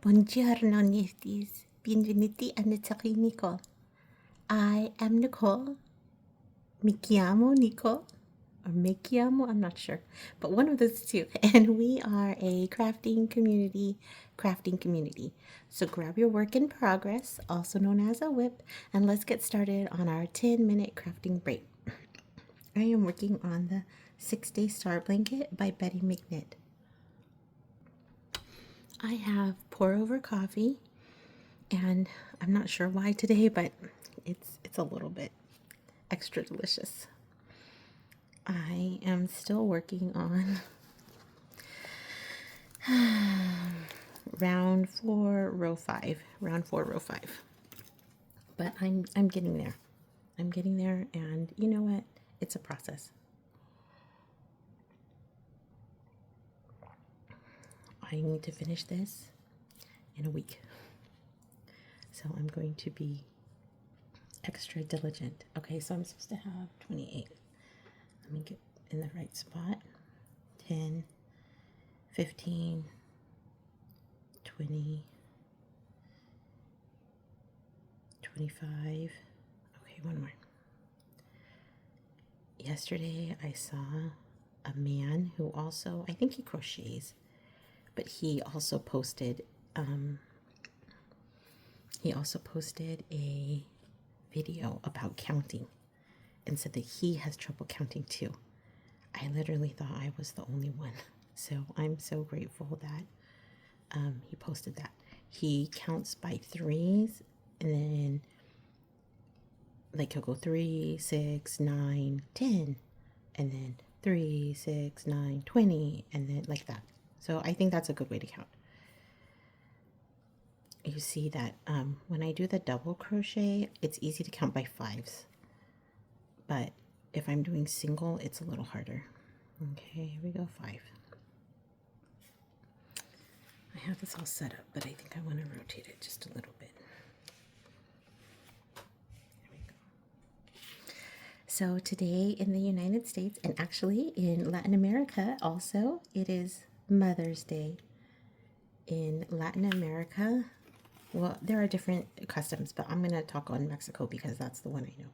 Buongiorno, kNifities. Benvenuti a Nicole. I am Nicole. Mi chiamo Nicole. Or me chiamo, I'm not sure. But one of those two. And we are a crafting community. So grab your work in progress, also known as a whip, and let's get started on our 10-minute crafting break. I am working on the 6-Day Star Blanket by Betty McNitt. I have pour over coffee, and I'm not sure why today, but it's a little bit extra delicious. I am still working on round 4, row 5. But I'm getting there. I'm getting there, and you know what? It's a process. I need to finish this in a week. So I'm going to be extra diligent. Okay, so I'm supposed to have 28. Let me get in the right spot. 10, 15, 20, 25. Okay, one more. Yesterday I saw a man who also, I think he crochets, but he also posted a video about counting and said that he has trouble counting too. I literally thought I was the only one. So I'm so grateful that he posted that. He counts by threes, and then like he'll go 3, 6, 9, 10, and then 3, 6, 9, 20, and then like that. So I think that's a good way to count. You see that when I do the double crochet, it's easy to count by 5s. But if I'm doing single, it's a little harder. Okay, here we go, 5. I have this all set up, but I think I want to rotate it just a little bit. There we go. So today in the United States, and actually in Latin America also, it is Mother's Day. In Latin America, well, there are different customs, but I'm going to talk on Mexico because that's the one I know.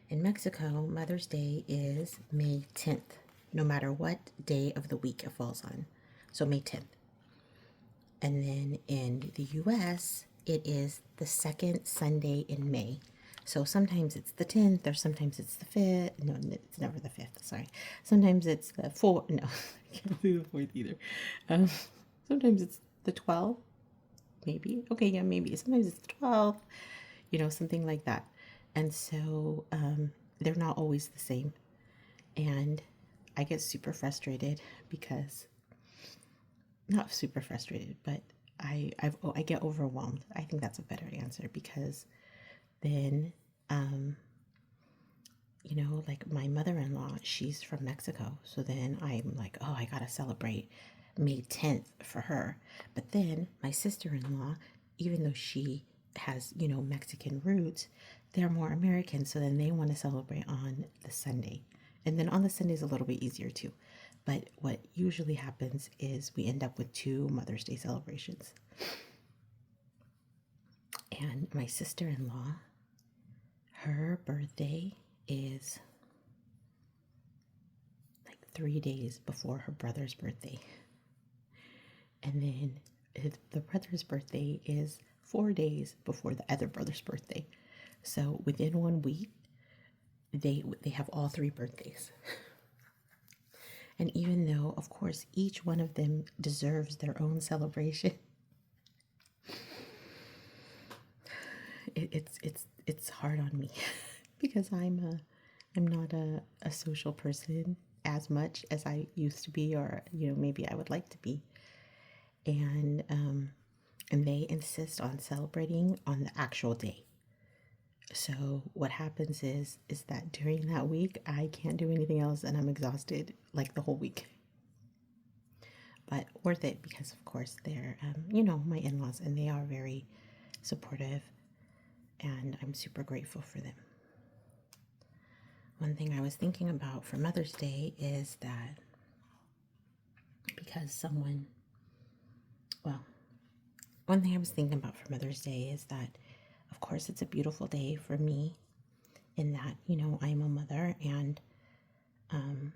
In Mexico, Mother's Day is May 10th, no matter what day of the week it falls on. So May 10th. And then in the US, it is the second Sunday in May. So sometimes it's the 10th, or sometimes it's the 5th. No, it's never the 5th, sorry. Sometimes it's the 4th. No, I can't do the 4th either. Sometimes it's the 12th, maybe. Okay, yeah, maybe. Sometimes it's the 12th, something like that. And so they're not always the same. And I get super frustrated because, not super frustrated, but I get overwhelmed. I think that's a better answer, because then, like my mother-in-law, she's from Mexico. So then I'm like, oh, I gotta celebrate May 10th for her. But then my sister-in-law, even though she has, Mexican roots, they're more American. So then they want to celebrate on the Sunday. And then on the Sunday is a little bit easier too. But what usually happens is we end up with 2 Mother's Day celebrations. And my sister-in-law, her birthday is like 3 days before her brother's birthday. And then the brother's birthday is 4 days before the other brother's birthday. So within 1 week, they have all 3 birthdays. And even though, of course, each one of them deserves their own celebration, it's hard on me because I'm not a social person as much as I used to be, or maybe I would like to be. And they insist on celebrating on the actual day. So what happens is that during that week, I can't do anything else, and I'm exhausted like the whole week. But worth it, because of course they're, my in-laws, and they are very supportive, and I'm super grateful for them. One thing I was thinking about for Mother's Day is that because someone, well, one thing I was thinking about for Mother's Day is that, of course, it's a beautiful day for me in that, I'm a mother and, I'm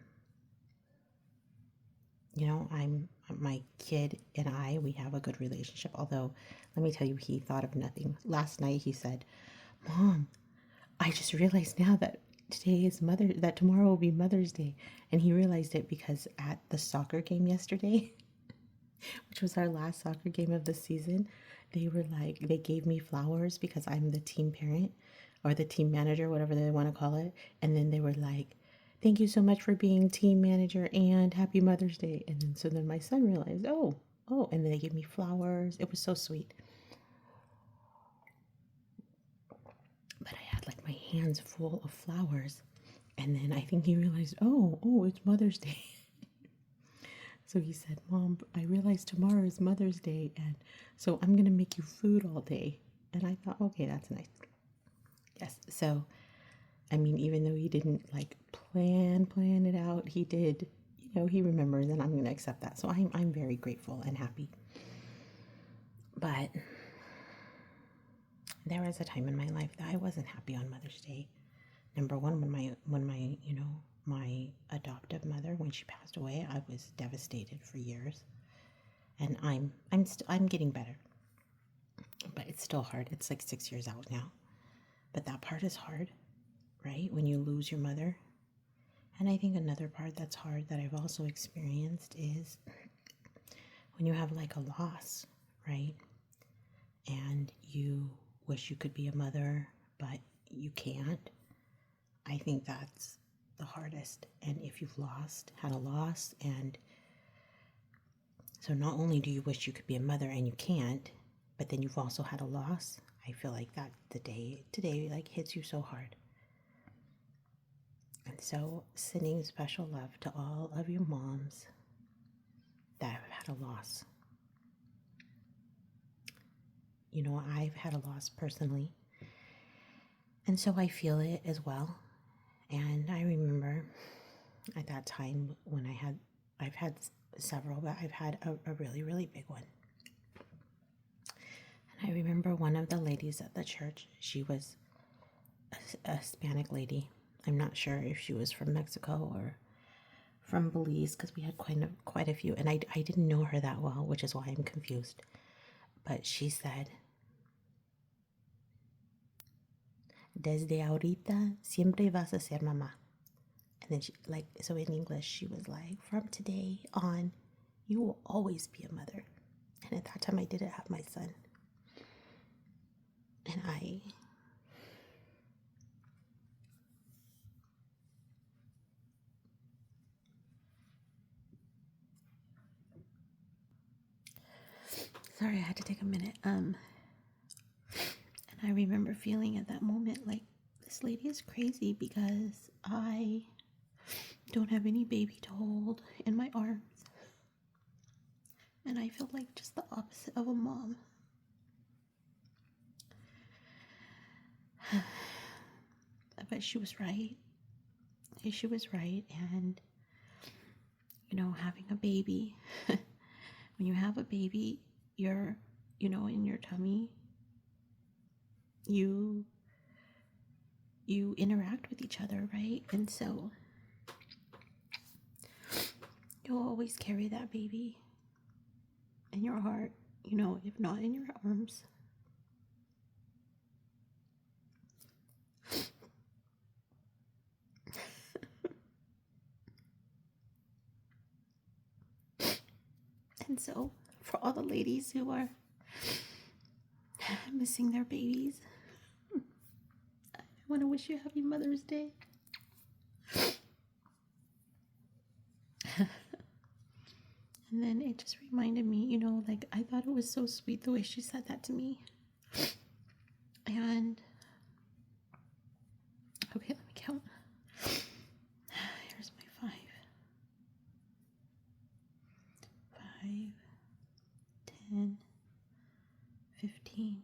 my kid and we have a good relationship. Although, let me tell you, he thought of nothing. Last night he said, Mom, I just realized now that tomorrow will be Mother's Day. And he realized it because at the soccer game yesterday, which was our last soccer game of the season, they gave me flowers because I'm the team parent or the team manager, whatever they want to call it. And then they were like, thank you so much for being team manager and happy Mother's Day. And then so then my son realized, and then they gave me flowers. It was so sweet. But I had like my hands full of flowers. And then I think he realized, it's Mother's Day. So he said, Mom, I realized tomorrow is Mother's Day, and so I'm going to make you food all day. And I thought, okay, that's nice. Yes. So, I mean, even though he didn't like plan it out, he did, he remembers, and I'm going to accept that. So I'm very grateful and happy. But there was a time in my life that I wasn't happy on Mother's Day. Number one, when my adoptive mother, when she passed away, I was devastated for years. And I'm getting better. But it's still hard. It's like 6 years out now. But that part is hard, right? When you lose your mother. And I think another part that's hard that I've also experienced is when you have like a loss, right? And you wish you could be a mother, but you can't. I think that's the hardest. And if you've had a loss, and so not only do you wish you could be a mother and you can't, but then you've also had a loss, I feel like that today like hits you so hard. And so sending special love to all of your moms that have had a loss. I've had a loss personally. And so I feel it as well. And I remember at that time when I've had several, but I've had a really, really big one. And I remember one of the ladies at the church, she was a Hispanic lady. I'm not sure if she was from Mexico or from Belize, because we had quite a few. And I didn't know her that well, which is why I'm confused. But she said, desde ahorita siempre vas a ser mamá. And then so in English, she was like, from today on, you will always be a mother. And at that time, I didn't have my son. And sorry, I had to take a minute. And I remember feeling at that moment like, this lady is crazy because I don't have any baby to hold in my arms. And I feel like just the opposite of a mom. But she was right. She was right. And, having a baby, when you have a baby, you're, in your tummy, you interact with each other, right? And so you'll always carry that baby in your heart, if not in your arms. And so for all the ladies who are missing their babies, I want to wish you a happy Mother's Day. And then it just reminded me, I thought it was so sweet the way she said that to me. And okay, let me count. Here's my 5, 10, 15,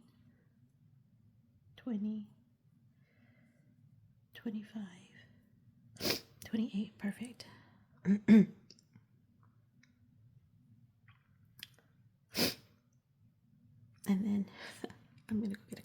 20, 25, 28. Perfect. And then I'm gonna go get a